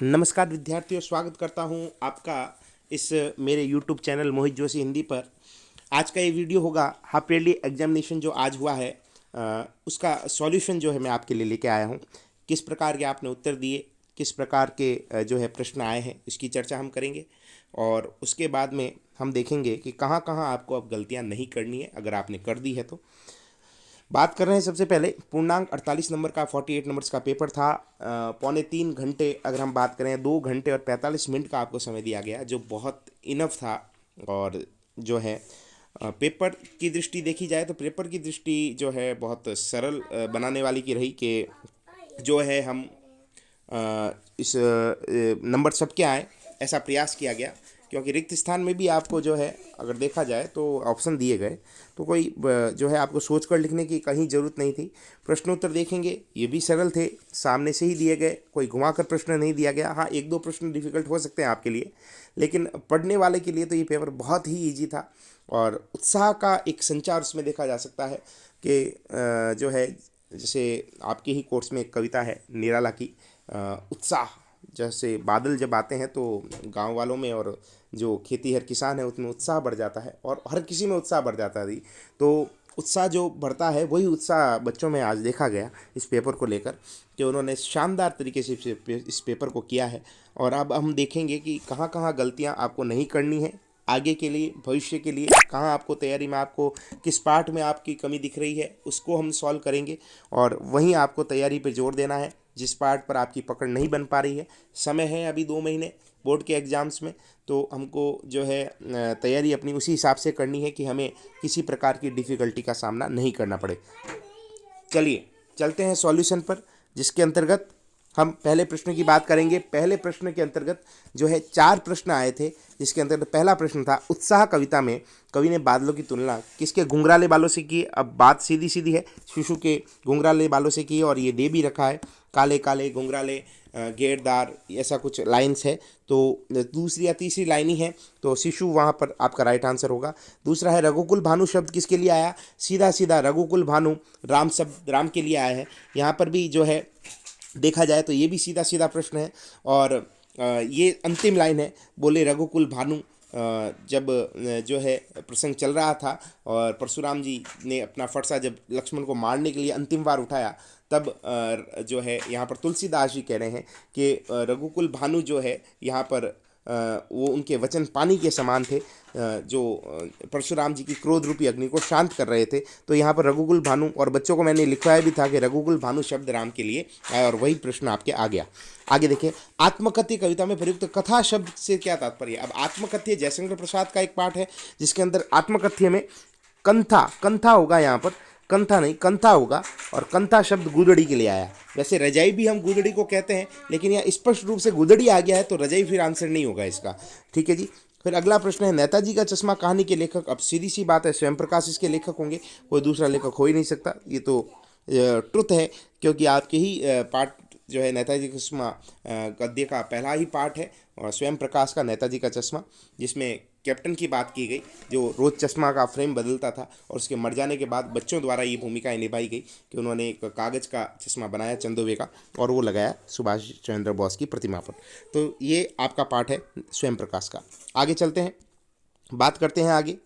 नमस्कार विद्यार्थियों, स्वागत करता हूं आपका इस मेरे YouTube चैनल मोहित जोशी हिंदी पर। आज का ये वीडियो होगा हाफ ईयरली एग्जामिनेशन जो आज हुआ है उसका सॉल्यूशन जो है मैं आपके लिए लेके आया हूं। किस प्रकार के आपने उत्तर दिए, किस प्रकार के जो है प्रश्न आए हैं, इसकी चर्चा हम करेंगे और उसके बाद में हम देखेंगे कि कहाँ कहाँ आपको अब गलतियाँ नहीं करनी है अगर आपने कर दी है तो। बात कर रहे हैं सबसे पहले पूर्णांक 48 नंबर का 48 नंबर्स का पेपर था। पौने 3 घंटे, अगर हम बात करें 2 घंटे और 45 मिनट का आपको समय दिया गया, जो बहुत इनफ था। और जो है पेपर की दृष्टि देखी जाए तो पेपर की दृष्टि जो है बहुत सरल बनाने वाली की रही कि जो है हम इस नंबर सबके आए, ऐसा प्रयास किया गया। क्योंकि रिक्त स्थान में भी आपको जो है अगर देखा जाए तो ऑप्शन दिए गए, तो कोई जो है आपको सोच कर लिखने की कहीं ज़रूरत नहीं थी। प्रश्नोत्तर देखेंगे, ये भी सरल थे, सामने से ही दिए गए, कोई घुमाकर प्रश्न नहीं दिया गया। हाँ, एक दो प्रश्न डिफिकल्ट हो सकते हैं आपके लिए, लेकिन पढ़ने वाले के लिए तो ये पेपर बहुत ही ईजी था। और उत्साह का एक संचार उसमें देखा जा सकता है कि जो है जैसे आपके ही कोर्स में एक कविता है निराला की, उत्साह। जैसे बादल जब आते हैं तो गांव वालों में और जो खेती हर किसान है उसमें उत्साह बढ़ जाता है और हर किसी में उत्साह बढ़ जाता है। तो उत्साह जो बढ़ता है वही उत्साह बच्चों में आज देखा गया इस पेपर को लेकर कि उन्होंने शानदार तरीके से इस पेपर को किया है। और अब हम देखेंगे कि कहाँ कहाँ गलतियाँ आपको नहीं करनी है आगे के लिए, भविष्य के लिए। कहाँ आपको तैयारी में आपको किस पार्ट में आपकी कमी दिख रही है उसको हम सॉल्व करेंगे और वहीं आपको तैयारी पे जोर देना है जिस पार्ट पर आपकी पकड़ नहीं बन पा रही है। समय है अभी 2 महीने बोर्ड के एग्ज़ाम्स में, तो हमको जो है तैयारी अपनी उसी हिसाब से करनी है कि हमें किसी प्रकार की डिफ़िकल्टी का सामना नहीं करना पड़े। चलिए चलते हैं सॉल्यूशन पर, जिसके अंतर्गत हम पहले प्रश्न की बात करेंगे। पहले प्रश्न के अंतर्गत जो है 4 प्रश्न आए थे, जिसके अंतर्गत पहला प्रश्न था उत्साह कविता में कवि ने बादलों की तुलना किसके घुंघराले बालों से की। अब बात सीधी सीधी है, शिशु के घुंघराले बालों से की और ये दे भी रखा है, काले काले घुंघराले घेरदार, ऐसा कुछ लाइन्स है। तो दूसरी या तीसरी लाइन ही है, तो शिशु वहाँ पर आपका राइट आंसर होगा। दूसरा है रघुकुल भानु शब्द किसके लिए आया, सीधा सीधा रघुकुल भानु राम शब्द राम के लिए आया है। यहाँ पर भी जो है देखा जाए तो ये भी सीधा सीधा प्रश्न है। और ये अंतिम लाइन है, बोले रघुकुल भानु जब जो है प्रसंग चल रहा था और परशुराम जी ने अपना फरसा जब लक्ष्मण को मारने के लिए अंतिम बार उठाया, तब जो है यहाँ पर तुलसीदास जी कह रहे हैं कि रघुकुल भानु जो है यहाँ पर वो उनके वचन पानी के समान थे, जो परशुराम जी की क्रोध रूपी अग्नि को शांत कर रहे थे। तो यहाँ पर रघुकुल भानु, और बच्चों को मैंने लिखवाया भी था कि रघुकुल भानु शब्द राम के लिए आया और वही प्रश्न आपके आ गया। आगे देखिए, आत्मकथ्य कविता में प्रयुक्त कथा शब्द से क्या तात्पर्य। अब आत्मकथ्य जयशंकर प्रसाद का एक पाठ है जिसके अंदर आत्मकथ्य में कंथा, कंथा होगा यहाँ पर, कंथा नहीं कंथा होगा, और कंथा शब्द गुदड़ी के लिए आया। वैसे रजाई भी हम गुदड़ी को कहते हैं, लेकिन यहाँ स्पष्ट रूप से गुदड़ी आ गया है तो रजाई फिर आंसर नहीं होगा इसका। ठीक है जी। फिर अगला प्रश्न है नेताजी का चश्मा कहानी के लेखक। अब सीधी सी बात है, स्वयं प्रकाश इसके लेखक होंगे, कोई दूसरा लेखक हो ही नहीं सकता। ये तो ट्रुथ है, क्योंकि आपके ही पाठ जो है नेताजी का चश्मा गद्य का पहला ही पाठ है और स्वयं प्रकाश का नेताजी का चश्मा, जिसमें कैप्टन की बात की गई जो रोज़ चश्मा का फ्रेम बदलता था और उसके मर जाने के बाद बच्चों द्वारा ये भूमिकाएं निभाई गई कि उन्होंने एक कागज़ का चश्मा बनाया चंदोवे का और वो लगाया सुभाष चंद्र बोस की प्रतिमा पर। तो ये आपका पाठ है स्वयं प्रकाश का। आगे चलते हैं, बात करते हैं आगे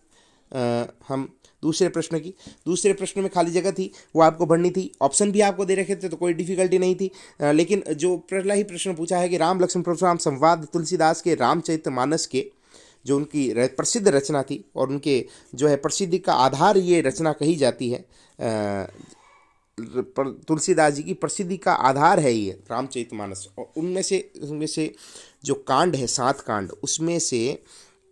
हम दूसरे प्रश्न की। दूसरे प्रश्न में खाली जगह थी, वो आपको भरनी थी। ऑप्शन भी आपको दे रखे थे तो कोई डिफिकल्टी नहीं थी, लेकिन जो पहला ही प्रश्न पूछा है कि राम लक्ष्मण परशुराम संवाद तुलसीदास के रामचरितमानस के जो उनकी प्रसिद्ध रचना थी और उनके जो है प्रसिद्धि का आधार ये रचना कही जाती है, तुलसीदास जी की प्रसिद्धि का आधार है ये रामचरितमानस। और उनमें से जो कांड है 7 कांड, उसमें से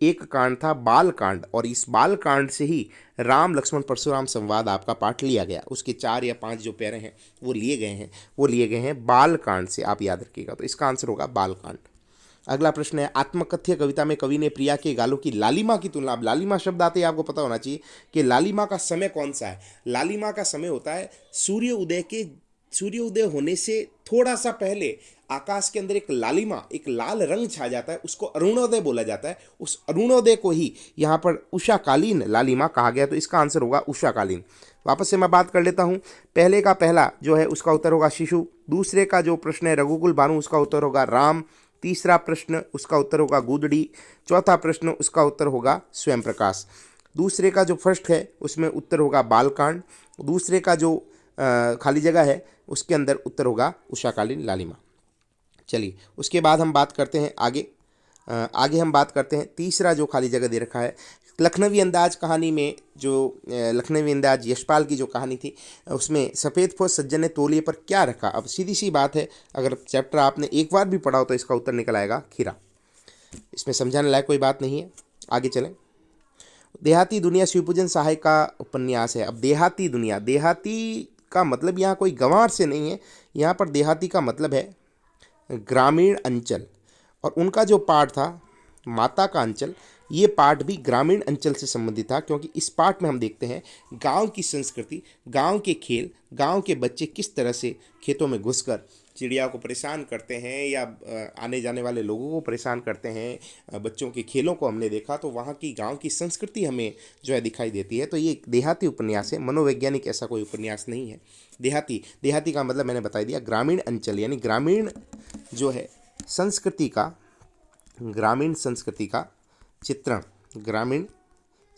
एक कांड था बाल कांड, और इस बाल कांड से ही राम लक्ष्मण परशुराम संवाद आपका पाठ लिया गया। उसके 4 या 5 जो पैरे हैं वो लिए गए हैं बाल कांड से, आप याद रखिएगा। तो इसका आंसर होगा बाल कांड। अगला प्रश्न है आत्मकथ्य कविता में कवि ने प्रिया के गालों की लालिमा की तुलना। अब लालिमा शब्द आते ही आपको पता होना चाहिए कि लालिमा का समय कौन सा है। लालिमा का समय होता है सूर्योदय होने से थोड़ा सा पहले आकाश के अंदर एक लालिमा, एक लाल रंग छा जाता है, उसको अरुणोदय बोला जाता है। उस अरुणोदय को ही यहाँ पर उषाकालीन लालिमा कहा गया, तो इसका आंसर होगा उषाकालीन। वापस से मैं बात कर लेता हूँ। पहले का पहला जो है उसका उत्तर होगा शिशु। दूसरे का जो प्रश्न है रघुकुल भानु, उसका उत्तर होगा राम। तीसरा प्रश्न उसका उत्तर होगा गूदड़ी। चौथा प्रश्न उसका उत्तर होगा स्वयं प्रकाश। दूसरे का जो फर्स्ट है उसमें उत्तर होगा बालकांड। दूसरे का जो खाली जगह है उसके अंदर उत्तर होगा उषाकालीन लालिमा। चलिए उसके बाद हम बात करते हैं आगे हम बात करते हैं तीसरा जो खाली जगह दे रखा है। लखनवी अंदाज कहानी में जो लखनवी अंदाज यशपाल की जो कहानी थी उसमें सफ़ेद फौज सज्जन ने तौलिए पर क्या रखा। अब सीधी सी बात है, अगर चैप्टर आपने एक बार भी पढ़ा हो तो इसका उत्तर निकल आएगा खीरा। इसमें समझाने लायक कोई बात नहीं है। आगे चलें। देहाती दुनिया शिवपूजन सहाय का उपन्यास है। अब देहाती दुनिया, देहाती का मतलब यहाँ कोई गंवार से नहीं है, यहाँ पर देहाती का मतलब है ग्रामीण अंचल। और उनका जो पाठ था माता का अंचल, ये पाठ भी ग्रामीण अंचल से संबंधित था, क्योंकि इस पाठ में हम देखते हैं गांव की संस्कृति, गांव के खेल, गांव के बच्चे किस तरह से खेतों में घुसकर चिड़िया को परेशान करते हैं या आने जाने वाले लोगों को परेशान करते हैं। बच्चों के खेलों को हमने देखा, तो वहाँ की गांव की संस्कृति हमें जो है दिखाई देती है। तो ये देहाती उपन्यास है, मनोवैज्ञानिक ऐसा कोई उपन्यास नहीं है। देहाती का मतलब मैंने बता दिया, ग्रामीण अंचल, यानी ग्रामीण जो है संस्कृति का, ग्रामीण संस्कृति का चित्रण, ग्रामीण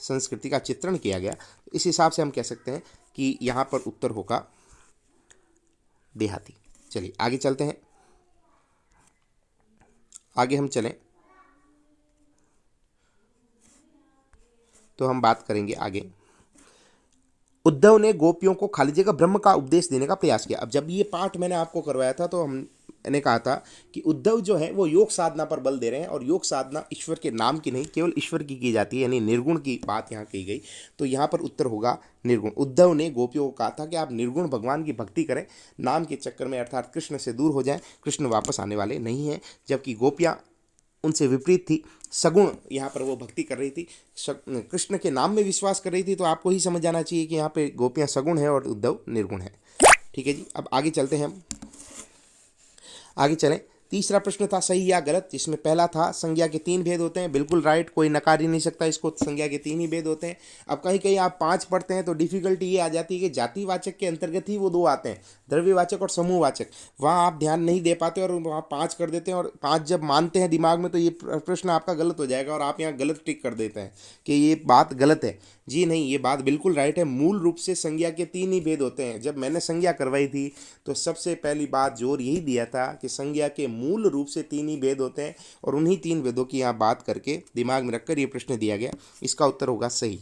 संस्कृति का चित्रण किया गया। इस हिसाब से हम कह सकते हैं कि यहाँ पर उत्तर होगा देहाती। चलिए आगे चलते हैं। आगे हम चलें तो हम बात करेंगे आगे। उद्धव ने गोपियों को खाली जगह ब्रह्म का उपदेश देने का प्रयास किया। अब जब ये पाठ मैंने आपको करवाया था तो मैंने कहा था कि उद्धव जो है वो योग साधना पर बल दे रहे हैं, और योग साधना ईश्वर के नाम की नहीं, केवल ईश्वर की जाती है, यानी निर्गुण की बात यहाँ की गई। तो यहाँ पर उत्तर होगा निर्गुण। उद्धव ने गोपियों को कहा था कि आप निर्गुण भगवान की भक्ति करें, नाम के चक्कर में अर्थात कृष्ण से दूर हो जाएं, कृष्ण वापस आने वाले नहीं हैं। जबकि गोपियाँ उनसे विपरीत थी, सगुण यहाँ पर वो भक्ति कर रही थी, कृष्ण के नाम में विश्वास कर रही थी। तो आपको ही समझ जाना चाहिए कि यहाँ पे गोपियाँ सगुण है और उद्धव निर्गुण है। ठीक है जी, अब आगे चलते हैं हम। आगे चलें। तीसरा प्रश्न था सही या गलत, जिसमें पहला था संज्ञा के 3 भेद होते हैं। बिल्कुल राइट, कोई नकार ही नहीं सकता इसको, संज्ञा के 3 ही भेद होते हैं। अब कहीं कहीं आप 5 पढ़ते हैं तो डिफिकल्टी ये आ जाती है कि जातिवाचक के अंतर्गत ही वो 2 आते हैं, द्रव्यवाचक और समूहवाचक। वहाँ आप ध्यान नहीं दे पाते और वहाँ 5 कर देते हैं, और 5 जब मानते हैं दिमाग में तो ये प्रश्न आपका गलत हो जाएगा और आप यहाँ गलत टिक कर देते हैं कि ये बात गलत है। जी नहीं, ये बात बिल्कुल राइट है। मूल रूप से संज्ञा के 3 ही भेद होते हैं। जब मैंने संज्ञा करवाई थी तो सबसे पहली बात जोर यही दिया था कि संज्ञा के मूल रूप से 3 ही भेद होते हैं, और उन्हीं 3 भेदों की यहाँ बात करके दिमाग में रखकर ये प्रश्न दिया गया। इसका उत्तर होगा सही।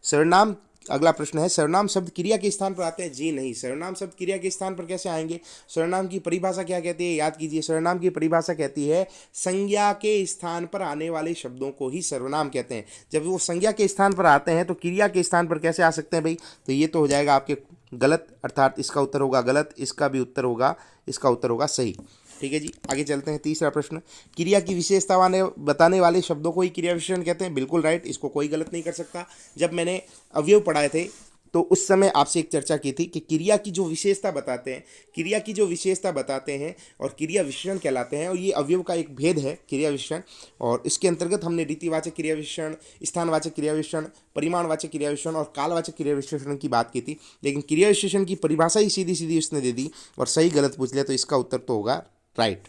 सर्वनाम, अगला प्रश्न है, सर्वनाम शब्द क्रिया के स्थान पर आते हैं? जी नहीं, सर्वनाम शब्द क्रिया के स्थान पर कैसे आएंगे? सर्वनाम की परिभाषा क्या कहती है, याद कीजिए। सर्वनाम की परिभाषा कहती है संज्ञा के स्थान पर आने वाले शब्दों को ही सर्वनाम कहते हैं। जब वो संज्ञा के स्थान पर आते हैं तो क्रिया के स्थान पर कैसे आ सकते हैं भाई? तो ये तो हो जाएगा आपके गलत, अर्थात इसका उत्तर होगा गलत, इसका भी उत्तर होगा, इसका उत्तर होगा सही। ठीक है जी, आगे चलते हैं। तीसरा प्रश्न, क्रिया की विशेषता बताने वाले शब्दों को ही क्रिया विशेषण कहते हैं। बिल्कुल राइट, इसको कोई गलत नहीं कर सकता। जब मैंने अवयव पढ़ाए थे तो उस समय आपसे एक चर्चा की थी कि क्रिया की जो विशेषता बताते हैं, क्रिया की जो विशेषता बताते हैं और क्रिया विशेषण कहलाते हैं, और ये अवयव का एक भेद है क्रिया विशेषण। और इसके अंतर्गत हमने रीतिवाचक क्रिया विशेषण, स्थानवाचक क्रिया विशेषण, परिमाणवाचक क्रिया विशेषण और कालवाचक क्रिया विशेषण की बात की थी। लेकिन क्रिया विशेषण की परिभाषा ही सीधी सीधी उसने दे दी और सही गलत पूछ लिया, तो इसका उत्तर तो होगा राइट।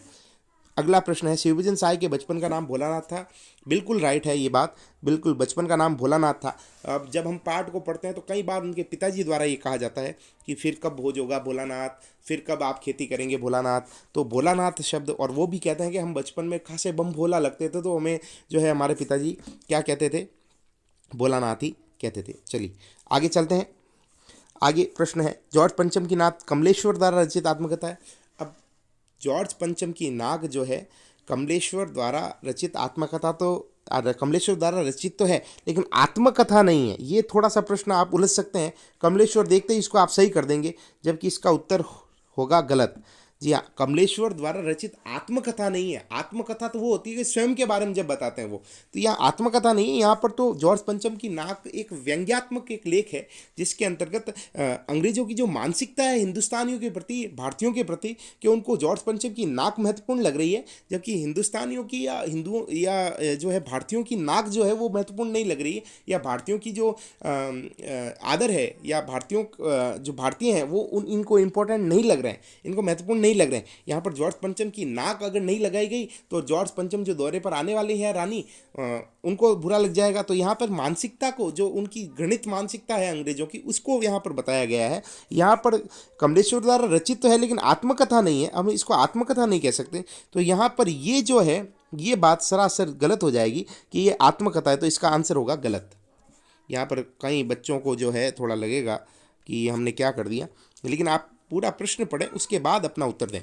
अगला प्रश्न है, शिवभोजन साय के बचपन का नाम भोलानाथ था। बिल्कुल राइट है ये बात, बिल्कुल बचपन का नाम भोलानाथ था। अब जब हम पाठ को पढ़ते हैं तो कई बार उनके पिताजी द्वारा ये कहा जाता है कि फिर कब भोज होगा भोलानाथ, फिर कब आप खेती करेंगे भोलानाथ। तो भोलानाथ शब्द, और वो भी कहते हैं कि हम बचपन में खासे बम भोला लगते थे तो हमें जो है हमारे पिताजी क्या कहते थे, भोलानाथ ही कहते थे। चलिए आगे चलते हैं। आगे प्रश्न है, जॉर्ज पंचम की नाथ कमलेश्वर द्वारा रचित आत्मकथा है। अब जॉर्ज पंचम की नाग जो है कमलेश्वर द्वारा रचित आत्मकथा, तो कमलेश्वर द्वारा रचित तो है लेकिन आत्मकथा नहीं है। ये थोड़ा सा प्रश्न आप उलझ सकते हैं। कमलेश्वर देखते ही इसको आप सही कर देंगे, जबकि इसका उत्तर होगा गलत। जी हाँ, कमलेश्वर द्वारा रचित आत्मकथा नहीं है। आत्मकथा तो वो होती है कि स्वयं के बारे में जब बताते हैं वो, तो यहाँ आत्मकथा नहीं है। यहाँ पर तो जॉर्ज पंचम की नाक एक व्यंग्यात्मक एक लेख है, जिसके अंतर्गत अंग्रेजों की जो मानसिकता है हिंदुस्तानियों के प्रति, भारतीयों के प्रति, कि उनको जॉर्ज पंचम की नाक महत्वपूर्ण लग रही है, जबकि हिंदुस्तानियों की या हिंदुओं या जो है भारतीयों की नाक जो है वो महत्वपूर्ण नहीं लग रही है, या भारतीयों की जो आदर है या भारतीयों जो भारतीय हैं वो इनको इम्पोर्टेंट नहीं लग रहे हैं, इनको महत्वपूर्ण नहीं नहीं लग रहे हैं। यहाँ पर जॉर्ज पंचम की नाक अगर नहीं लगाई गई तो जॉर्ज पंचम जो दौरे पर आने वाले हैं रानी, उनको बुरा लग जाएगा। तो यहाँ पर मानसिकता को, जो उनकी घृणित मानसिकता है अंग्रेजों की, उसको यहाँ पर बताया गया है। यहाँ पर कमलेश्वर द्वारा रचित तो है लेकिन आत्मकथा नहीं है, हम इसको आत्मकथा नहीं कह सकते। तो यहाँ पर ये जो है ये बात सरासर गलत हो जाएगी कि ये आत्मकथा है, तो इसका आंसर होगा गलत। यहाँ पर कई बच्चों को जो है थोड़ा लगेगा कि हमने क्या कर दिया, लेकिन आप पूरा प्रश्न पढ़ें उसके बाद अपना उत्तर दें।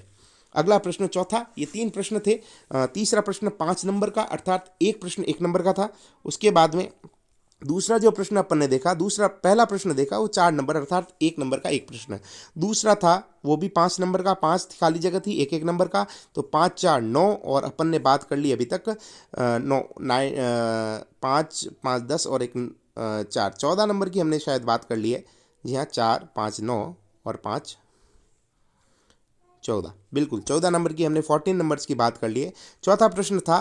अगला प्रश्न चौथा, ये 3 प्रश्न थे। तीसरा प्रश्न 5 नंबर का, अर्थात एक प्रश्न 1 नंबर का था। उसके बाद में दूसरा जो प्रश्न अपन ने देखा, पहला प्रश्न देखा वो 4 नंबर अर्थात 1 नंबर का एक प्रश्न। दूसरा था वो भी 5 नंबर का, 5 खाली जगह थी, 1 नंबर का। तो 5 4 9, और अपन ने बात कर ली अभी तक 9 5 5 10 और 1 4, 14 नंबर की हमने शायद बात कर ली है। जी हाँ, 4 5 9 और 5 14, बिल्कुल 14 नंबर की हमने 14 नंबर्स की बात कर ली है। चौथा प्रश्न था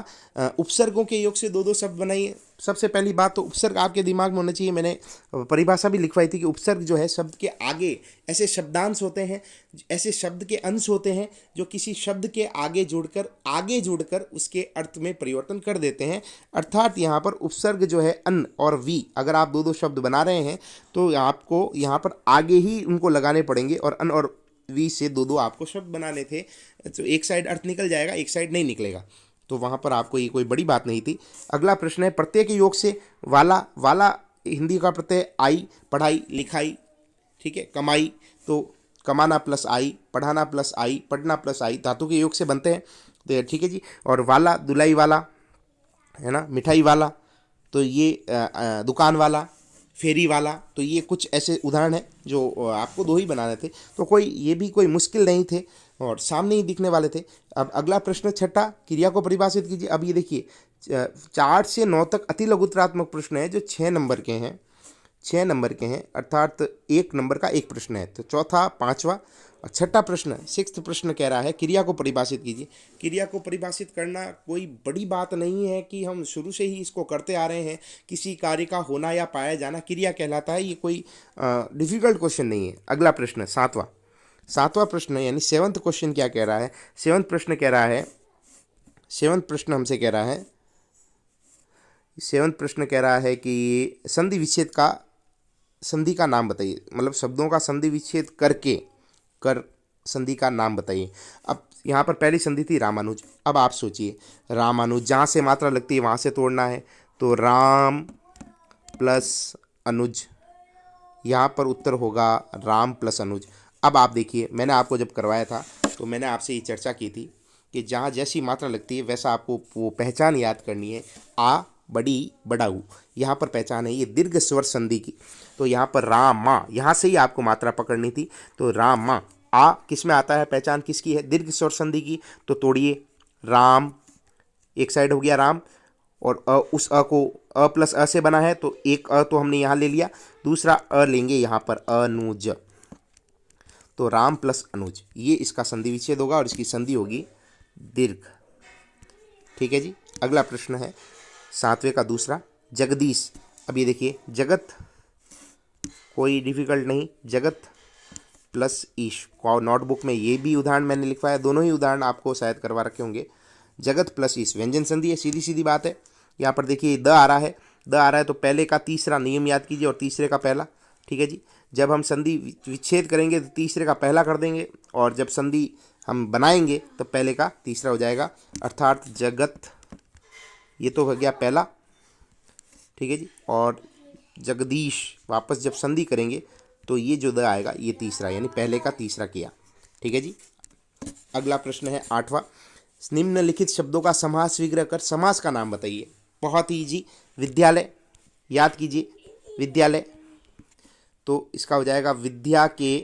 उपसर्गों के योग से 2-2 शब्द बनाइए। सबसे पहली बात तो उपसर्ग आपके दिमाग में होना चाहिए। मैंने परिभाषा भी लिखवाई थी कि उपसर्ग जो है शब्द के आगे ऐसे शब्दांश होते हैं, ऐसे शब्द के अंश होते हैं जो किसी शब्द के आगे जुड़कर उसके अर्थ में परिवर्तन कर देते हैं। अर्थात यहाँ पर उपसर्ग जो है अन और वी, अगर आप 2-2 शब्द बना रहे हैं तो आपको यहाँ पर आगे ही उनको लगाने पड़ेंगे, और अन और वी से 2-2 आपको शब्द बनाने थे। तो एक साइड अर्थ निकल जाएगा, एक साइड नहीं निकलेगा, तो वहाँ पर आपको ये कोई बड़ी बात नहीं थी। अगला प्रश्न है प्रत्यय के योग से वाला हिंदी का प्रत्यय आई, पढ़ाई लिखाई, ठीक है, कमाई, तो कमाना प्लस आई, पढ़ाना प्लस आई, पढ़ना प्लस आई धातु के योग से बनते हैं, तो ठीक है जी। और वाला दुलाई वाला है ना, मिठाई वाला, तो ये दुकान वाला, फेरी वाला, तो ये कुछ ऐसे उदाहरण हैं जो आपको 2 ही बनाने थे, तो ये भी कोई मुश्किल नहीं थे और सामने ही दिखने वाले थे। अब अगला प्रश्न छठा, क्रिया को परिभाषित कीजिए। अब ये देखिए 4 से 9 तक अति लघुतरात्मक प्रश्न है जो 6 नंबर के हैं, 6 नंबर के हैं, अर्थात 1 नंबर का एक प्रश्न है। तो चौथा, पांचवा और छठा प्रश्न, 6th प्रश्न कह रहा है क्रिया को परिभाषित कीजिए। क्रिया को परिभाषित करना कोई बड़ी बात नहीं है कि हम शुरू से ही इसको करते आ रहे हैं। किसी कार्य का होना या पाया जाना क्रिया कहलाता है, ये कोई डिफिकल्ट क्वेश्चन नहीं है। अगला प्रश्न सातवां प्रश्न यानी 7th क्वेश्चन क्या कह रहा है। 7th प्रश्न कह रहा है, 7th प्रश्न हमसे कह रहा है, 7th प्रश्न कह रहा है कि संधि विच्छेद का संधि का नाम बताइए, मतलब शब्दों का संधि विच्छेद कर संधि का नाम बताइए। अब यहाँ पर पहली संधि थी रामानुज। अब आप सोचिए, रामानुज जहाँ से मात्रा लगती है वहाँ से तोड़ना है, तो राम प्लस अनुज, यहाँ पर उत्तर होगा राम प्लस अनुज। अब आप देखिए, मैंने आपको जब करवाया था तो मैंने आपसे ये चर्चा की थी कि जहाँ जैसी मात्रा लगती है वैसा आपको वो पहचान याद करनी है। आ बड़ी बड़ाऊ, यहाँ पर पहचान है ये दीर्घ स्वर संधि की। तो यहाँ पर रामा, यहाँ से ही आपको मात्रा पकड़नी थी। तो रामा, आ किस में आता है, पहचान किसकी है, दीर्घ स्वर संधि की। तो तोड़िए, राम एक साइड हो गया राम, और उस अ को अ प्लस अ से बना है, तो एक अ तो हमने यहाँ ले लिया, दूसरा अ लेंगे यहाँ पर अनुज, तो राम प्लस अनुज, ये इसका संधि विच्छेद होगा और इसकी संधि होगी दीर्घ। ठीक है जी। अगला प्रश्न है 7वें का दूसरा, जगदीश। अब ये देखिए, जगत कोई डिफिकल्ट नहीं, जगत प्लस ईश, नोटबुक में ये भी उदाहरण मैंने लिखवाया, दोनों ही उदाहरण आपको शायद करवा रखे होंगे। जगत प्लस ईश व्यंजन संधि है, सीधी सीधी बात है। यहाँ पर देखिए द आ रहा है, तो पहले का तीसरा नियम याद कीजिए और तीसरे का पहला। ठीक है जी। जब हम संधि विच्छेद करेंगे तो तीसरे का पहला कर देंगे, और जब संधि हम बनाएंगे तो पहले का तीसरा हो जाएगा, अर्थात जगत, ये तो हो गया पहला। ठीक है जी। और जगदीश वापस जब संधि करेंगे तो ये जो द आएगा ये तीसरा, यानी पहले का तीसरा किया। ठीक है जी। अगला प्रश्न है 8वां, निम्नलिखित शब्दों का समास विग्रह कर समास का नाम बताइए। बहुत ही इजी, विद्यालय, याद कीजिए विद्यालय, तो इसका हो जाएगा विद्या के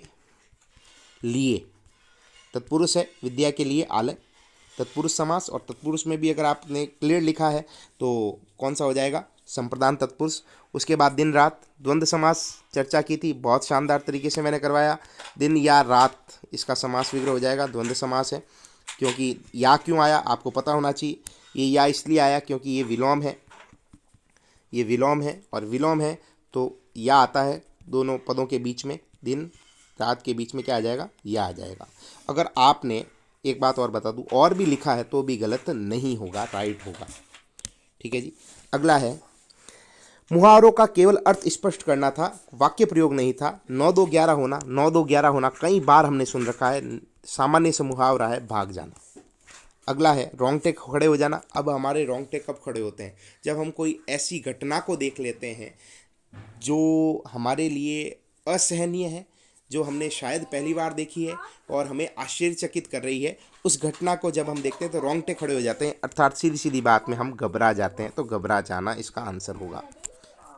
लिए, तत्पुरुष है, विद्या के लिए आलय, तत्पुरुष समास। और तत्पुरुष में भी अगर आपने क्लियर लिखा है तो कौन सा हो जाएगा, संप्रदान तत्पुरुष। उसके बाद दिन रात, द्वंद्व समास चर्चा की थी, बहुत शानदार तरीके से मैंने करवाया। दिन या रात, इसका समास विग्रह हो जाएगा, द्वंद्व समास है। क्योंकि या क्यों आया आपको पता होना चाहिए, ये या इसलिए आया क्योंकि ये विलोम है, ये विलोम है, और विलोम है तो या आता है दोनों पदों के बीच में, दिन दांत के बीच में क्या आ जाएगा, यह आ जाएगा। अगर आपने एक बात और बता दूं, और भी लिखा है तो भी गलत नहीं होगा, राइट होगा। ठीक है जी। अगला है, मुहावरों का केवल अर्थ स्पष्ट करना था, वाक्य प्रयोग नहीं था। 9 2 11 होना, 9 2 11 होना कई बार हमने सुन रखा है, सामान्य से मुहावरा है भाग जाना। अगला है रोंगटे खड़े हो जाना। अब हमारे रोंगटे कब खड़े होते हैं, जब हम कोई ऐसी घटना को देख लेते हैं जो हमारे लिए असहनीय है, जो हमने शायद पहली बार देखी है और हमें आश्चर्यचकित कर रही है। उस घटना को जब हम देखते हैं तो रोंगटे खड़े हो जाते हैं, अर्थात सीधी सीधी बात में हम घबरा जाते हैं। तो घबरा जाना इसका आंसर होगा।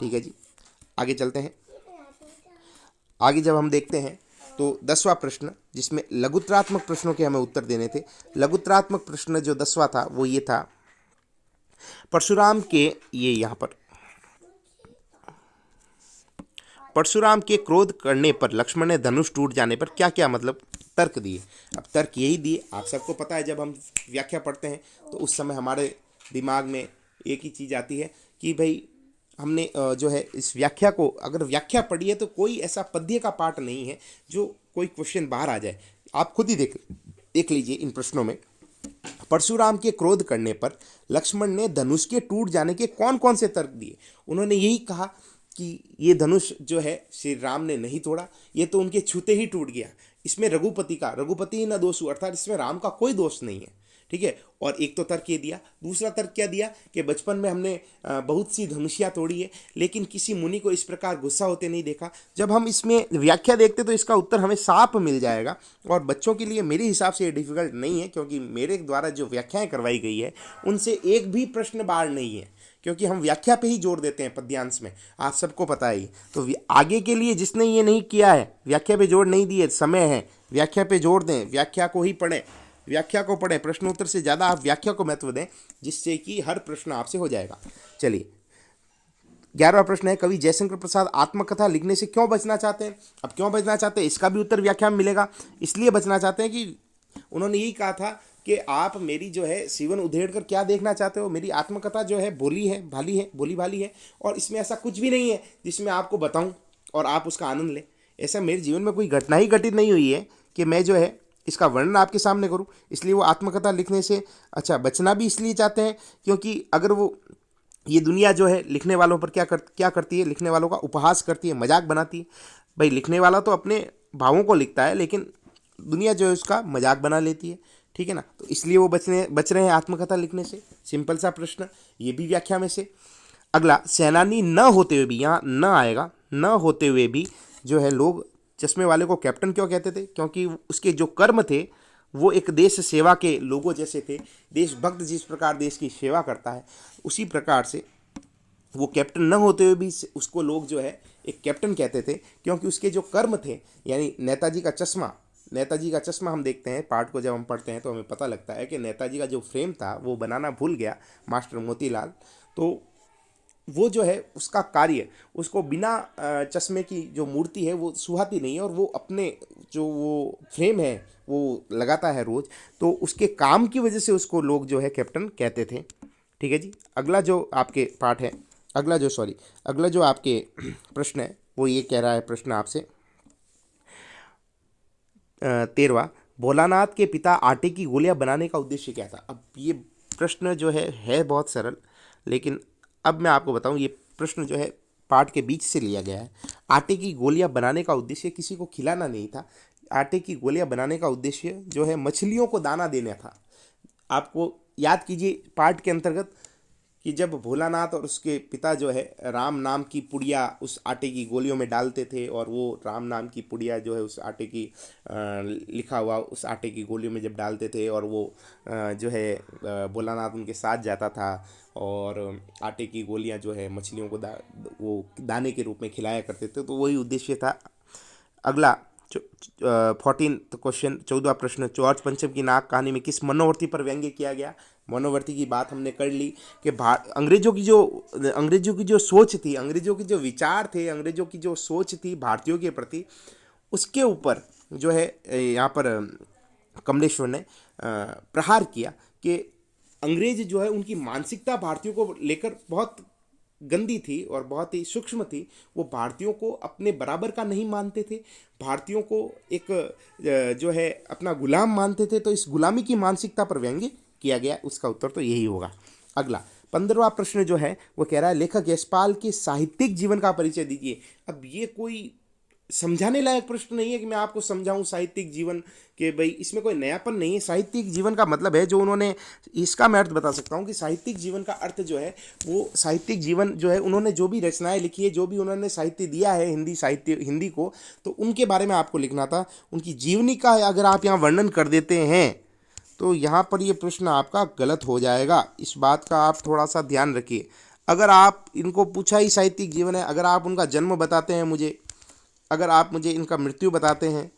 ठीक है जी, आगे चलते हैं। आगे जब हम देखते हैं तो 10वां प्रश्न, जिसमें लघुत्तरात्मक प्रश्नों के हमें उत्तर देने थे। लघुत्तरात्मक प्रश्न जो 10वां था वो ये था, परशुराम के, ये यहाँ पर, परशुराम के क्रोध करने पर लक्ष्मण ने धनुष टूट जाने पर क्या क्या मतलब तर्क दिए। अब तर्क यही दिए, आप सबको पता है जब हम व्याख्या पढ़ते हैं तो उस समय हमारे दिमाग में एक ही चीज़ आती है कि भाई हमने जो है इस व्याख्या को, अगर व्याख्या पढ़ी है तो कोई ऐसा पद्य का पाठ नहीं है जो कोई क्वेश्चन बाहर आ जाए। आप खुद ही देख लीजिए इन प्रश्नों में, परशुराम के क्रोध करने पर लक्ष्मण ने धनुष के टूट जाने के कौन कौन से तर्क दिए। उन्होंने यही कहा कि ये धनुष जो है श्री राम ने नहीं तोड़ा, ये तो उनके छूते ही टूट गया। इसमें रघुपति ही न दोषु, अर्थात इसमें राम का कोई दोष नहीं है। ठीक है। और एक तो तर्क ये दिया, दूसरा तर्क क्या दिया कि बचपन में हमने बहुत सी धनुषियाँ तोड़ी है, लेकिन किसी मुनि को इस प्रकार गुस्सा होते नहीं देखा। जब हम इसमें व्याख्या देखते तो इसका उत्तर हमें साफ मिल जाएगा। और बच्चों के लिए मेरे हिसाब से ये डिफिकल्ट नहीं है, क्योंकि मेरे द्वारा जो व्याख्याएं करवाई गई है उनसे एक भी प्रश्न बाहर नहीं है, क्योंकि हम व्याख्या पे ही जोर देते हैं पद्यांश में, आप सबको पता है। तो आगे के लिए जिसने ये नहीं किया है, व्याख्या पे जोर नहीं दिए, समय है, व्याख्या पे जोर दें, व्याख्या को ही पढ़ें, व्याख्या को पढ़ें। प्रश्नोत्तर से ज़्यादा आप व्याख्या को महत्व दें, जिससे कि हर प्रश्न आपसे हो जाएगा। चलिए, 11वां प्रश्न है, कवि जयशंकर प्रसाद आत्मकथा लिखने से क्यों बचना चाहते हैं। अब क्यों बचना चाहते हैं इसका भी उत्तर व्याख्या में मिलेगा। इसलिए बचना चाहते हैं कि उन्होंने यही कहा था कि आप मेरी जो है सीवन उधेड़ कर क्या देखना चाहते हो, मेरी आत्मकथा जो है भोली है, भोली भाली है, और इसमें ऐसा कुछ भी नहीं है जिसमें आपको बताऊं और आप उसका आनंद लें। ऐसा मेरे जीवन में कोई घटना ही घटित नहीं हुई है कि मैं जो है इसका वर्णन आपके सामने करूं। इसलिए वो आत्मकथा लिखने से बचना भी इसलिए चाहते हैं क्योंकि अगर वो, ये दुनिया जो है लिखने वालों पर क्या करती है, लिखने वालों का उपहास करती है, मजाक बनाती है। भाई लिखने वाला तो अपने भावों को लिखता है, लेकिन दुनिया जो है उसका मजाक बना लेती है। ठीक है ना। तो इसलिए वो बच रहे हैं आत्मकथा लिखने से। सिंपल सा प्रश्न, ये भी व्याख्या में से। अगला, सेनानी न होते हुए भी, यहाँ न आएगा, न होते हुए भी जो है लोग चश्मे वाले को कैप्टन क्यों कहते थे, क्योंकि उसके जो कर्म थे वो एक देश सेवा के लोगों जैसे थे। देशभक्त जिस प्रकार देश की सेवा करता है, उसी प्रकार से वो कैप्टन न होते हुए भी उसको लोग जो है एक कैप्टन कहते थे, क्योंकि उसके जो कर्म थे, यानी नेताजी का चश्मा हम देखते हैं पाठ को, जब हम पढ़ते हैं तो हमें पता लगता है कि नेताजी का जो फ्रेम था वो बनाना भूल गया मास्टर मोतीलाल। तो वो जो है उसका कार्य, उसको बिना चश्मे की जो मूर्ति है वो सुहाती नहीं है, और वो अपने जो वो फ्रेम है वो लगाता है रोज, तो उसके काम की वजह से उसको लोग जो है कैप्टन कहते थे। ठीक है जी। अगला जो आपके पाठ है, अगला जो आपके प्रश्न है वो ये कह रहा है, प्रश्न आपसे 13वां, भोलानाथ के पिता आटे की गोलियां बनाने का उद्देश्य क्या था। अब ये प्रश्न जो है बहुत सरल, लेकिन अब मैं आपको बताऊं, ये प्रश्न जो है पाठ के बीच से लिया गया है। आटे की गोलियां बनाने का उद्देश्य किसी को खिलाना नहीं था। आटे की गोलियां बनाने का उद्देश्य जो है मछलियों को दाना देना था। आपको याद कीजिए पाठ के अंतर्गत कि जब भोलानाथ और उसके पिता जो है राम नाम की पुड़िया उस आटे की गोलियों में डालते थे, और वो राम नाम की पुड़िया जो है उस आटे की लिखा हुआ उस आटे की गोलियों में जब डालते थे, और वो जो है भोलानाथ उनके साथ जाता था, और आटे की गोलियां जो है मछलियों को वो दाने के रूप में खिलाया करते थे। तो वही उद्देश्य था। अगला 14 क्वेश्चन, 14वां प्रश्न, जॉर्ज पंचम की नाक कहानी में किस मनोवर्ती पर व्यंग्य किया गया। मनोवर्ती की बात हमने कर ली कि अंग्रेजों की जो सोच थी, अंग्रेजों के जो विचार थे, अंग्रेजों की जो सोच थी भारतीयों के प्रति, उसके ऊपर जो है यहाँ पर कमलेश्वर ने प्रहार किया कि अंग्रेज जो है उनकी मानसिकता भारतीयों को लेकर बहुत गंदी थी और बहुत ही सूक्ष्म थी। वो भारतीयों को अपने बराबर का नहीं मानते थे, भारतीयों को एक जो है अपना गुलाम मानते थे। तो इस गुलामी की मानसिकता पर व्यंग्य किया गया। उसका उत्तर तो यही होगा। अगला 15वां प्रश्न जो है वो कह रहा है लेखक यशपाल के साहित्यिक जीवन का परिचय दीजिए। अब ये कोई समझाने लायक प्रश्न नहीं है कि मैं आपको समझाऊं साहित्यिक जीवन के, भाई इसमें कोई नयापन नहीं है। साहित्यिक जीवन का मतलब है जो उन्होंने, इसका मैं अर्थ बता सकता हूं कि साहित्यिक जीवन का अर्थ जो है वो साहित्यिक जीवन जो है उन्होंने जो भी रचनाएं लिखी है, जो भी उन्होंने साहित्य दिया है हिंदी साहित्य, हिंदी को, तो उनके बारे में आपको लिखना था। उनकी जीवनी का अगर आप यहाँ वर्णन कर देते हैं तो यहाँ पर ये प्रश्न आपका गलत हो जाएगा। इस बात का आप थोड़ा सा ध्यान रखिए। अगर आप इनको पूछा ही साहित्यिक जीवन है, अगर आप उनका जन्म बताते हैं मुझे, अगर आप मुझे इनका मृत्यु बताते हैं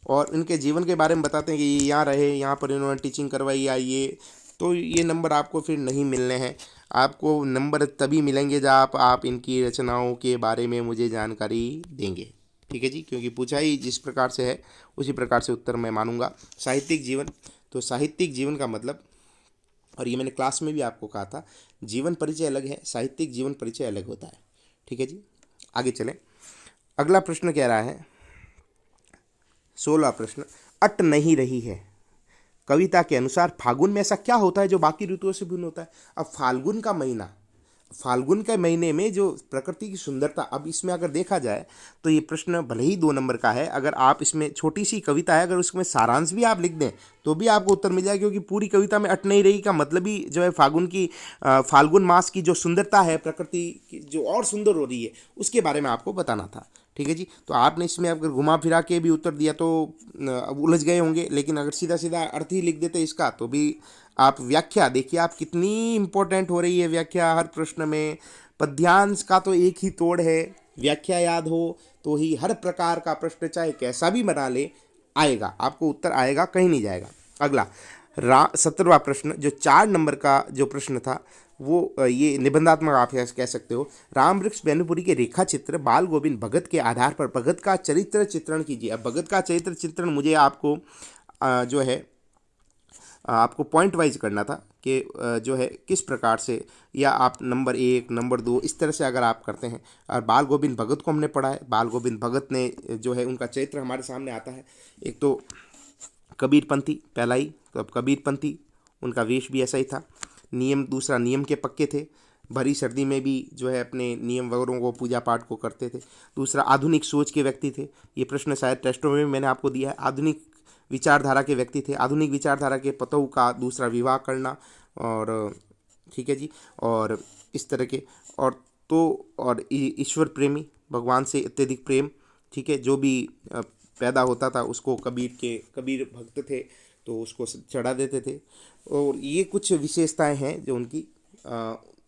और इनके जीवन के बारे में बताते हैं कि ये यहाँ रहे, यहाँ पर इन्होंने टीचिंग करवाई या ये, तो ये नंबर आपको फिर नहीं मिलने हैं। आपको नंबर तभी मिलेंगे जब आप इनकी रचनाओं के बारे में मुझे जानकारी देंगे। ठीक है जी, क्योंकि पूछा ही जिस प्रकार से है उसी प्रकार से उत्तर मैं मानूंगा। साहित्यिक जीवन, तो साहित्यिक जीवन का मतलब, और ये मैंने क्लास में भी आपको कहा था, जीवन परिचय अलग है, साहित्यिक जीवन परिचय अलग होता है। ठीक है जी, आगे चलें। अगला प्रश्न कह रहा है 16वां प्रश्न, अट नहीं रही है कविता के अनुसार फाल्गुन में ऐसा क्या होता है जो बाकी ऋतुओं से भिन्न होता है। अब फाल्गुन का महीना, फाल्गुन के महीने में जो प्रकृति की सुंदरता, अब इसमें अगर देखा जाए तो ये प्रश्न भले ही 2 नंबर का है, अगर आप इसमें छोटी सी कविता है, अगर उसमें सारांश भी आप लिख दें तो भी आपको उत्तर मिल जाएगा, क्योंकि पूरी कविता में अट नहीं रही का मतलब ही जो है फाल्गुन मास की जो सुंदरता है, प्रकृति की जो और सुंदर हो रही है, उसके बारे में आपको बताना था। ठीक है जी, तो आपने इसमें अगर घुमा फिरा के भी उत्तर दिया तो अब उलझ गए होंगे, लेकिन अगर सीधा सीधा अर्थ ही लिख देते इसका तो भी आप व्याख्या देखिए आप कितनी इंपॉर्टेंट हो रही है व्याख्या हर प्रश्न में। पद्यांश का तो एक ही तोड़ है, व्याख्या याद हो तो ही हर प्रकार का प्रश्न चाहे कैसा भी बना ले आएगा, आपको उत्तर आएगा, कहीं नहीं जाएगा। अगला 17वां प्रश्न जो 4 नंबर का जो प्रश्न था वो ये निबंधात्मक आप कह सकते हो। राम वृक्ष बैनुपुरी के रेखा चित्र बाल गोविंद भगत के आधार पर भगत का चरित्र चित्रण कीजिए। अब भगत का चरित्र चित्रण मुझे आपको जो है आपको पॉइंट वाइज करना था कि जो है किस प्रकार से, या आप नंबर 1 नंबर 2 इस तरह से अगर आप करते हैं। और बाल गोविंद भगत को हमने पढ़ा है, बाल गोविंद भगत ने जो है उनका चरित्र हमारे सामने आता है। एक तो कबीरपंथी पहला ही, तो अब कबीरपंथी उनका वेश भी ऐसा ही था। नियम, दूसरा नियम के पक्के थे, भरी सर्दी में भी जो है अपने नियम वगैरह को पूजा पाठ को करते थे। दूसरा आधुनिक सोच के व्यक्ति थे, ये प्रश्न शायद टेस्टों में भी मैंने आपको दिया है। आधुनिक विचारधारा के व्यक्ति थे, आधुनिक विचारधारा के पतों का दूसरा विवाह करना, और ठीक है जी, और इस तरह के, और तो और ईश्वर प्रेमी, भगवान से अत्यधिक प्रेम। ठीक है, जो भी पैदा होता था उसको कबीर भक्त थे तो उसको चढ़ा देते थे। और ये कुछ विशेषताएं हैं जो उनकी,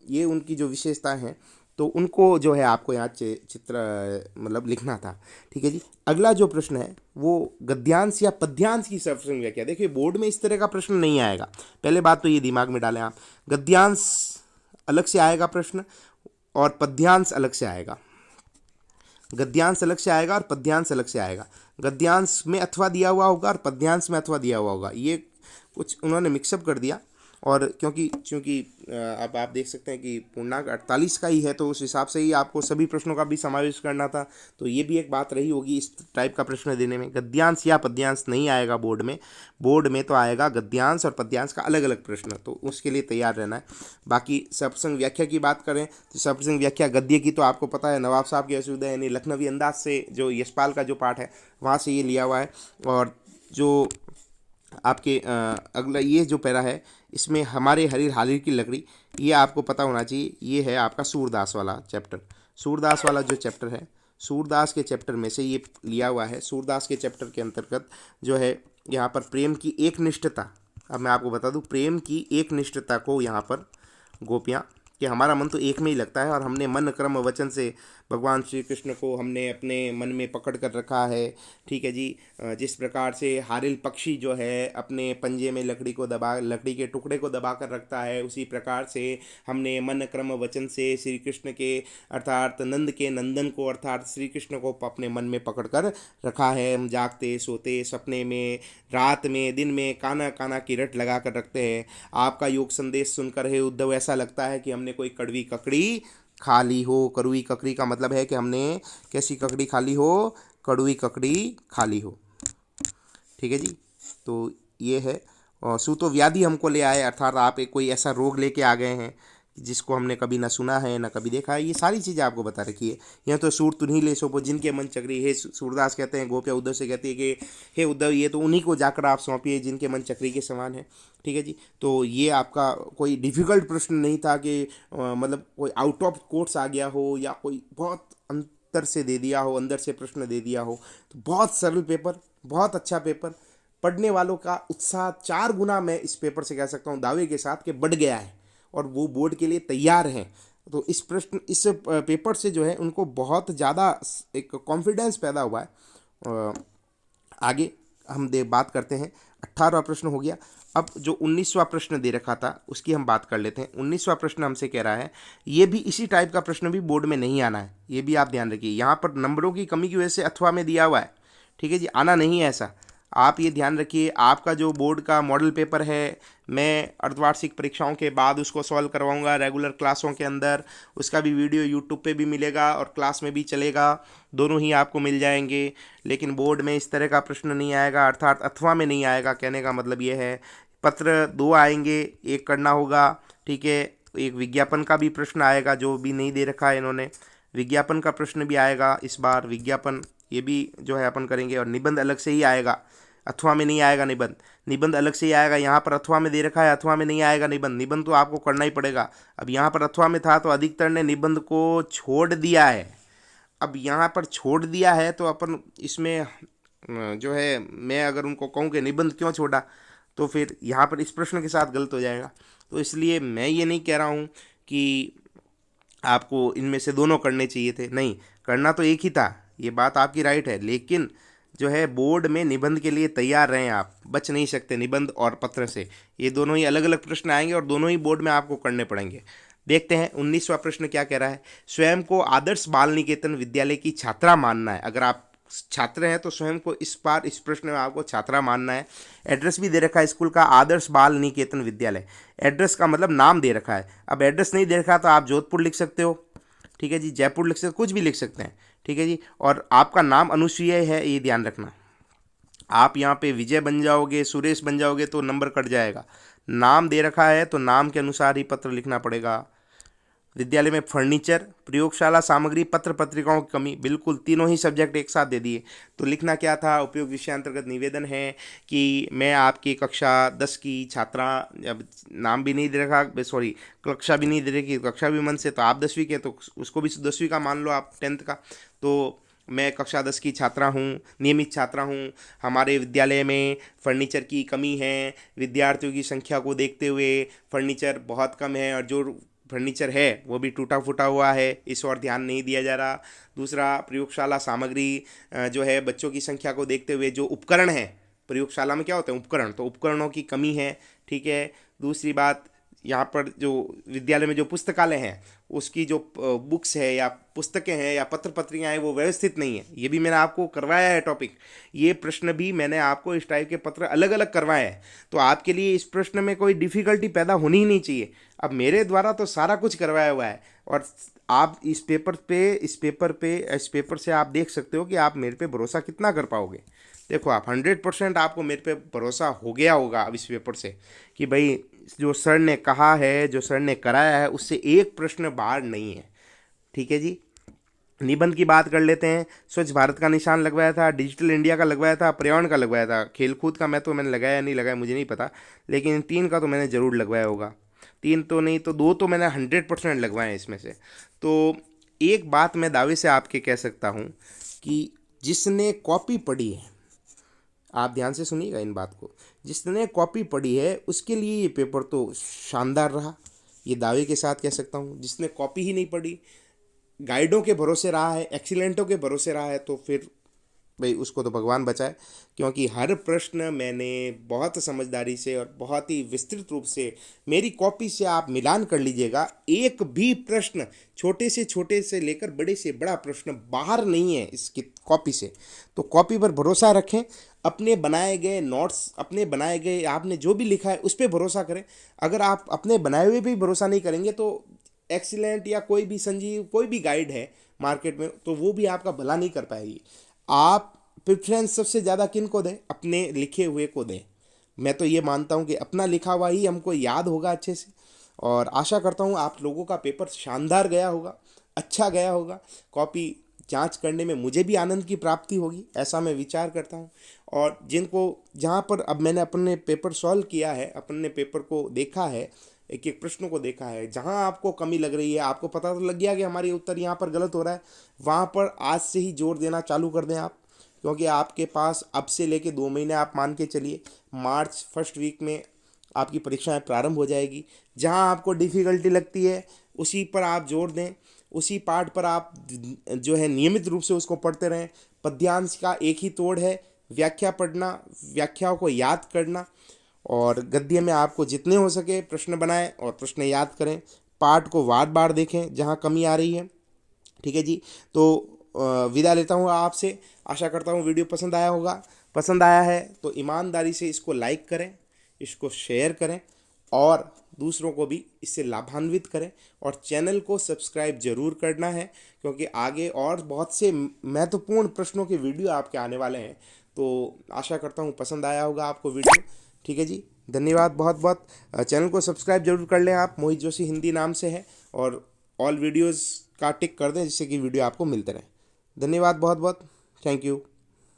ये उनकी जो विशेषताएं हैं तो उनको जो है आपको यहाँ चित्र मतलब लिखना था। ठीक है जी, अगला जो प्रश्न है वो गद्यांश या पद्यांश की सर्वसंग व्याख्या। देखिए बोर्ड में इस तरह का प्रश्न नहीं आएगा, पहले बात तो ये दिमाग में डालें आप। गद्यांश अलग से आएगा प्रश्न और पद्यांश अलग से आएगा, गद्यांश अलग से आएगा और पद्यांश अलग से आएगा। गद्यांश में अथवा दिया हुआ होगा और पद्यांश में अथवा दिया हुआ होगा, ये कुछ उन्होंने मिक्सअप कर दिया। और क्योंकि अब आप देख सकते हैं कि पूर्णांक 48 का ही है तो उस हिसाब से ही आपको सभी प्रश्नों का भी समावेश करना था, तो ये भी एक बात रही होगी इस टाइप का प्रश्न देने में। गद्यांश या पद्यांश नहीं आएगा बोर्ड में, बोर्ड में तो आएगा गद्यांश और पद्यांश का अलग अलग प्रश्न, तो उसके लिए तैयार रहना है। बाकी सप्रसंग व्याख्या की बात करें तो सप्रसंग व्याख्या गद्य की तो आपको पता है, नवाब साहब की असुविधा यानी लखनवी अंदाज से जो यशपाल का जो पाठ है वहाँ से ये लिया हुआ है। और जो आपके अगला ये जो पैरा है इसमें हमारे हरीर हालिर की लकड़ी, ये आपको पता होना चाहिए, ये है आपका सूरदास वाला चैप्टर। सूरदास वाला जो चैप्टर है, सूरदास के चैप्टर में से ये लिया हुआ है। सूरदास के चैप्टर के अंतर्गत जो है यहाँ पर प्रेम की एक निष्ठता, अब मैं आपको बता दूँ प्रेम की एक निष्ठता को यहाँ पर गोपियाँ, कि हमारा मन तो एक में ही लगता है और हमने मन क्रम वचन से भगवान श्री कृष्ण को हमने अपने मन में पकड़ कर रखा है। ठीक है जी, जिस प्रकार से हारिल पक्षी जो है अपने पंजे में लकड़ी के टुकड़े को दबा कर रखता है, उसी प्रकार से हमने मन क्रम वचन से श्री कृष्ण के अर्थात नंद के नंदन को अर्थात श्री कृष्ण को अपने मन में पकड़ कर रखा है। हम जागते सोते सपने में रात में दिन में काना काना की रट लगा कर रखते हैं। आपका योग संदेश सुनकर हे उद्धव ऐसा लगता है कि हमने कोई कड़वी ककड़ी खाली हो। कड़वी ककड़ी का मतलब है कि हमने कैसी ककड़ी खाली हो, कड़वी ककड़ी खाली हो। ठीक है जी। तो ये है। और सूतो व्याधि हमको ले आए, अर्थात आप एक कोई ऐसा रोग लेके आ गए हैं जिसको हमने कभी ना सुना है ना कभी देखा है, ये सारी चीज़ें आपको बता रखी है। यह तो सूर तुन्ही ले सोपो जिनके मन चक्री, हे सूरदास कहते हैं गोपिया उद्धव से कहती है कि हे उद्धव ये तो उन्हीं को जाकर आप सौंपिए जिनके मन चक्री के समान है। ठीक है जी। तो ये आपका कोई डिफिकल्ट प्रश्न नहीं था कि मतलब कोई आउट ऑफ कोर्स आ गया हो या कोई बहुत अंतर से दे दिया हो, अंदर से प्रश्न दे दिया हो। तो बहुत सरल पेपर, बहुत अच्छा पेपर। पढ़ने वालों का उत्साह 4 गुना मैं इस पेपर से कह सकता हूँ दावे के साथ कि बढ़ गया है और वो बोर्ड के लिए तैयार हैं। तो इस पेपर से जो है उनको बहुत ज़्यादा एक कॉन्फिडेंस पैदा हुआ है। आगे हम बात करते हैं। 18वां प्रश्न हो गया। अब जो 19वां प्रश्न दे रखा था उसकी हम बात कर लेते हैं। 19वां प्रश्न हमसे कह रहा है, ये भी इसी टाइप का प्रश्न भी बोर्ड में नहीं आना है, ये भी आप ध्यान रखिए। यहाँ पर नंबरों की कमी की वजह से अथवा में दिया हुआ है। ठीक है जी, आना नहीं है ऐसा, आप ये ध्यान रखिए। आपका जो बोर्ड का मॉडल पेपर है, मैं अर्धवार्षिक परीक्षाओं के बाद उसको सॉल्व करवाऊंगा रेगुलर क्लासों के अंदर। उसका भी वीडियो यूट्यूब पे भी मिलेगा और क्लास में भी चलेगा, दोनों ही आपको मिल जाएंगे। लेकिन बोर्ड में इस तरह का प्रश्न नहीं आएगा, अर्थात अथवा में नहीं आएगा। कहने का मतलब ये है, पत्र 2 आएंगे, एक करना होगा। ठीक है, एक विज्ञापन का भी प्रश्न आएगा जो भी नहीं दे रखा है इन्होंने, विज्ञापन का प्रश्न भी आएगा इस बार। विज्ञापन ये भी जो है अपन करेंगे। और निबंध अलग से ही आएगा, अथवा में नहीं आएगा निबंध। निबंध अलग से ही आएगा। यहाँ पर अथवा में दे रखा है, अथवा में नहीं आएगा निबंध। निबंध तो आपको करना ही पड़ेगा। अब यहाँ पर अथवा में था तो अधिकतर ने निबंध को छोड़ दिया है। अब यहाँ पर छोड़ दिया है तो अपन इसमें जो है, मैं अगर उनको कहूँ कि निबंध क्यों छोड़ा, तो फिर यहाँ पर इस प्रश्न के साथ गलत हो जाएगा। तो इसलिए मैं ये नहीं कह रहा हूँ कि आपको इनमें से दोनों करने चाहिए थे, नहीं, करना तो एक ही था, ये बात आपकी राइट है। लेकिन जो है बोर्ड में निबंध के लिए तैयार रहें, आप बच नहीं सकते निबंध और पत्र से। ये दोनों ही अलग अलग प्रश्न आएंगे और दोनों ही बोर्ड में आपको करने पड़ेंगे। देखते हैं 19वां प्रश्न क्या कह रहा है। स्वयं को आदर्श बाल निकेतन विद्यालय की छात्रा मानना है। अगर आप छात्र हैं तो स्वयं को इस बार इस प्रश्न में आपको छात्रा मानना है। एड्रेस भी दे रखा है स्कूल का, आदर्श बाल निकेतन विद्यालय। एड्रेस का मतलब नाम दे रखा है। अब एड्रेस नहीं दे रखा तो आप जोधपुर लिख सकते हो, ठीक है जी, जयपुर लिख सकते, कुछ भी लिख सकते हैं। ठीक है जी। और आपका नाम अनुसुईया है, ये ध्यान रखना। आप यहाँ पे विजय बन जाओगे, सुरेश बन जाओगे तो नंबर कट जाएगा। नाम दे रखा है तो नाम के अनुसार ही पत्र लिखना पड़ेगा। विद्यालय में फर्नीचर, प्रयोगशाला सामग्री, पत्र पत्रिकाओं की कमी, बिल्कुल तीनों ही सब्जेक्ट एक साथ दे दिए। तो लिखना क्या था, उपयुक्त विषयांतर्गत निवेदन है कि मैं आपकी कक्षा 10 की छात्रा, अब नाम भी नहीं दे रखा, सॉरी कक्षा भी नहीं दे रखी, कक्षा भी मन से, तो आप 10वीं के तो उसको भी 10वीं का मान लो आप, 10th का। तो मैं कक्षा 10 की छात्रा हूँ, नियमित छात्रा हूँ। हमारे विद्यालय में फर्नीचर की कमी है, विद्यार्थियों की संख्या को देखते हुए फर्नीचर बहुत कम है और जो फर्नीचर है वो भी टूटा फूटा हुआ है, इस और ध्यान नहीं दिया जा रहा। दूसरा, प्रयोगशाला सामग्री जो है बच्चों की संख्या को देखते हुए जो उपकरण है, प्रयोगशाला में क्या होते हैं उपकरण, तो उपकरणों की कमी है। ठीक है। दूसरी बात, यहाँ पर जो विद्यालय में जो पुस्तकालय हैं उसकी जो बुक्स है या पुस्तकें हैं या पत्र पत्रिकाएँ हैं वो व्यवस्थित नहीं है। ये भी मैंने आपको करवाया है टॉपिक, ये प्रश्न भी मैंने आपको इस टाइप के पत्र अलग अलग करवाए हैं। तो आपके लिए इस प्रश्न में कोई डिफ़िकल्टी पैदा होनी ही नहीं चाहिए। अब मेरे द्वारा तो सारा कुछ करवाया हुआ है और आप इस पेपर से आप देख सकते हो कि आप मेरे पे भरोसा कितना कर पाओगे। देखो आप 100% आपको मेरे पे भरोसा हो गया होगा अब इस पेपर से कि भाई जो सर ने कहा है, जो सर ने कराया है, उससे एक प्रश्न बाहर नहीं है। ठीक है जी। निबंध की बात कर लेते हैं। स्वच्छ भारत का निशान लगवाया था, डिजिटल इंडिया का लगवाया था, पर्यावरण का लगवाया था। खेलकूद का मैंने लगाया नहीं लगाया मुझे नहीं पता, लेकिन इन 3 का तो मैंने ज़रूर लगवाया होगा। 3 तो नहीं तो 2 तो मैंने 100% लगवाए हैं इसमें से। तो एक बात मैं दावे से आपके कह सकता हूँ कि जिसने कॉपी पढ़ी है, आप ध्यान से सुनिएगा इन बात को, जिसने कॉपी पढ़ी है उसके लिए ये पेपर तो शानदार रहा, ये दावे के साथ कह सकता हूँ। जिसने कॉपी ही नहीं पढ़ी, गाइडों के भरोसे रहा है, एक्सीलेंटों के भरोसे रहा है, तो फिर भाई उसको तो भगवान बचाए। क्योंकि हर प्रश्न मैंने बहुत समझदारी से और बहुत ही विस्तृत रूप से, मेरी कॉपी से आप मिलान कर लीजिएगा, एक भी प्रश्न छोटे से लेकर बड़े से बड़ा प्रश्न बाहर नहीं है इसकी कॉपी से। तो कॉपी पर भरोसा रखें, अपने बनाए गए नोट्स, अपने बनाए गए आपने जो भी लिखा है उस पर भरोसा करें। अगर आप अपने बनाए हुए भी भरोसा नहीं करेंगे तो एक्सीलेंट या कोई भी संजीव कोई भी गाइड है मार्केट में, तो वो भी आपका भला नहीं कर पाएगी। आप प्रेफरेंस सबसे ज़्यादा किन को दें? अपने लिखे हुए को दें। मैं तो ये मानता हूँ कि अपना लिखा हुआ ही हमको याद होगा अच्छे से। और आशा करता हूँ आप लोगों का पेपर शानदार गया होगा, अच्छा गया होगा। कॉपी जांच करने में मुझे भी आनंद की प्राप्ति होगी, ऐसा मैं विचार करता हूँ। और जिनको जहाँ पर अब मैंने अपने पेपर सॉल्व किया है, अपने पेपर को देखा है, एक एक प्रश्नों को देखा है, जहाँ आपको कमी लग रही है, आपको पता तो लग गया कि हमारी उत्तर यहाँ पर गलत हो रहा है, वहाँ पर आज से ही जोर देना चालू कर दें आप। क्योंकि आपके पास अब से लेके 2 महीने आप मान के चलिए, मार्च फर्स्ट वीक में आपकी परीक्षाएं प्रारंभ हो जाएगी। जहां आपको डिफ़िकल्टी लगती है उसी पर आप जोर दें, उसी पार्ट पर आप जो है नियमित रूप से उसको पढ़ते रहें। पद्यांश का एक ही तोड़ है, व्याख्या पढ़ना, व्याख्याओं को याद करना। और गद्य में आपको जितने हो सके प्रश्न बनाएं और प्रश्न याद करें। पाठ को बार बार देखें जहाँ कमी आ रही है। ठीक है जी। तो विदा लेता हूँ आपसे। आशा करता हूँ वीडियो पसंद आया होगा। पसंद आया है तो ईमानदारी से इसको लाइक करें, इसको शेयर करें और दूसरों को भी इससे लाभान्वित करें। और चैनल को सब्सक्राइब जरूर करना है, क्योंकि आगे और बहुत से महत्वपूर्ण प्रश्नों के वीडियो आपके आने वाले हैं। तो आशा करता हूँ पसंद आया होगा आपको वीडियो। ठीक है जी, धन्यवाद बहुत बहुत। चैनल को सब्सक्राइब जरूर कर लें आप, मोहित जोशी हिंदी नाम से है। और ऑल वीडियोज़ का टिक कर दें जिससे कि वीडियो आपको मिलते रहे। धन्यवाद बहुत बहुत। Thank you.